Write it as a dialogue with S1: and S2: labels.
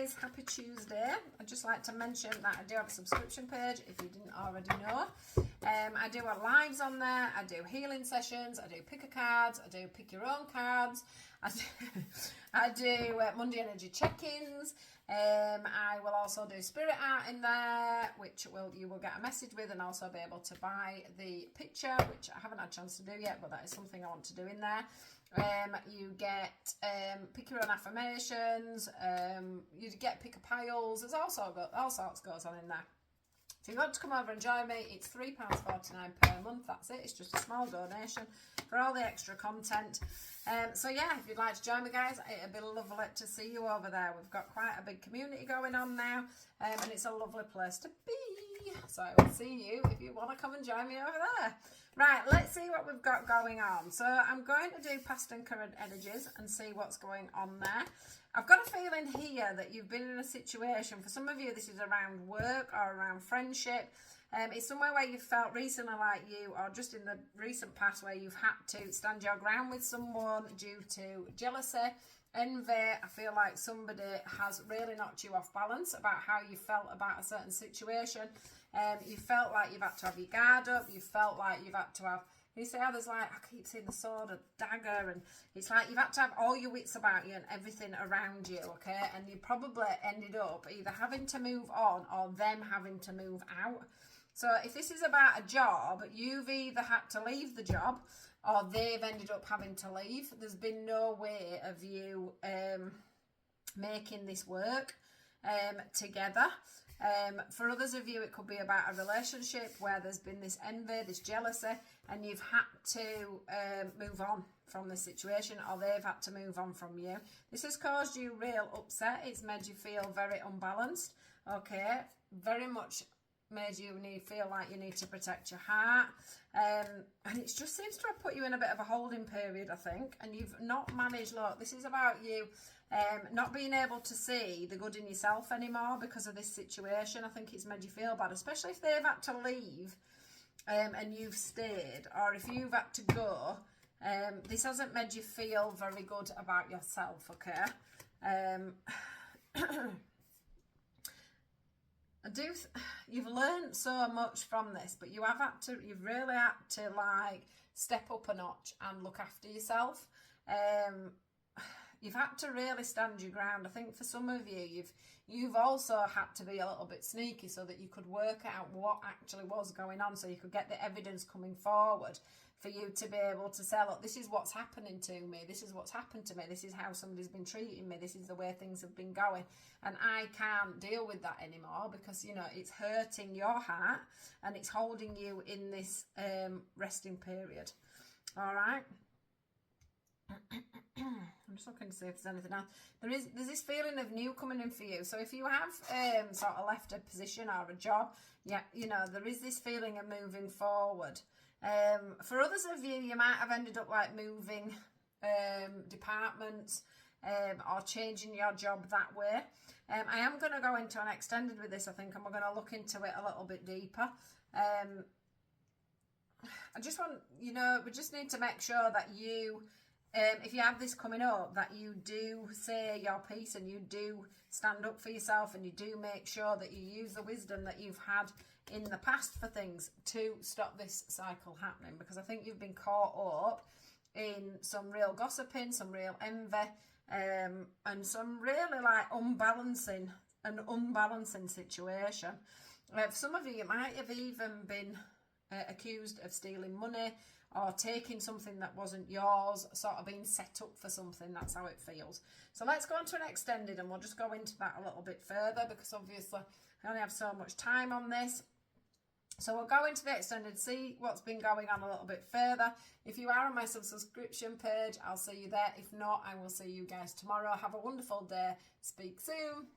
S1: guys, happy Tuesday. I'd just like to mention that I do have a subscription page if you didn't already know. I do have lives on there, I do healing sessions, I do pick a cards, I do pick your own cards, I do Monday energy check-ins. I will also do spirit art in there, which you will get a message with, and also be able to buy the picture, which I haven't had a chance to do yet, but that is something I want to do in there. You get pick your own affirmations, you get pick a piles. There's all sorts goes on in there. If you want to come over and join me, it's £3.49 per month. That's it. It's just a small donation for all the extra content. So yeah, if you'd like to join me, guys, it'd be lovely to see you over there. We've got quite a big community going on now, and it's a lovely place to be. So I will see you if you want to come and join me over there. Right, let's see what we've got going on. So I'm going to do past and current energies and see what's going on there. I've got a feeling here that you've been in a situation, for some of you this is around work or around friendship. It's somewhere where you've felt recently like you, or just in the recent past, where you've had to stand your ground with someone due to jealousy, envy. I feel like somebody has really knocked you off balance about how you felt about a certain situation. You felt like you've had to have your guard up. You felt like you've had to have, you see how there's like, I keep seeing the sword, a dagger, and it's like you've had to have all your wits about you and everything around you, okay? And you probably ended up either having to move on or them having to move out. So if this is about a job, you've either had to leave the job or they've ended up having to leave. There's been no way of you making this work together. For others of you, it could be about a relationship where there's been this envy, this jealousy, and you've had to move on from the situation, or they've had to move on from you. This has caused you real upset. It's made you feel very unbalanced, okay? Very much made you feel like you need to protect your heart, and it just seems to have put you in a bit of a holding period, I think, and you've not managed. Look, this is about you not being able to see the good in yourself anymore because of this situation. I think it's made you feel bad, especially if they've had to leave and you've stayed, or if you've had to go. This hasn't made you feel very good about yourself, okay? You've learned so much from this, but you've really had to like step up a notch and look after yourself. You've had to really stand your ground. I think for some of you, you've also had to be a little bit sneaky so that you could work out what actually was going on, so you could get the evidence coming forward for you to be able to say, look, this is what's happening to me, this is what's happened to me, this is how somebody's been treating me, this is the way things have been going, and I can't deal with that anymore because, you know, it's hurting your heart and it's holding you in this resting period. All right. I'm just looking to see if there's anything else. There's this feeling of new coming in for you. So if you have sort of left a position or a job, yeah, you know, there is this feeling of moving forward. For others of you, you might have ended up like moving departments or changing your job that way. I am going to go into an extended with this, I think, and we're going to look into it a little bit deeper. I just want, you know, we just need to make sure that you, if you have this coming up, that you do say your piece and you do stand up for yourself, and you do make sure that you use the wisdom that you've had in the past for things to stop this cycle happening, because I think you've been caught up in some real gossiping, some real envy, and some really like unbalancing situation. For some of you, you might have even been accused of stealing money or taking something that wasn't yours, sort of being set up for something. That's how it feels. So let's go on to an extended, and we'll just go into that a little bit further, because obviously I only have so much time on this. So we'll go into the extended, see what's been going on a little bit further. If you are on my subscription page, I'll see you there. If not, I will see you guys tomorrow. Have a wonderful day. Speak soon.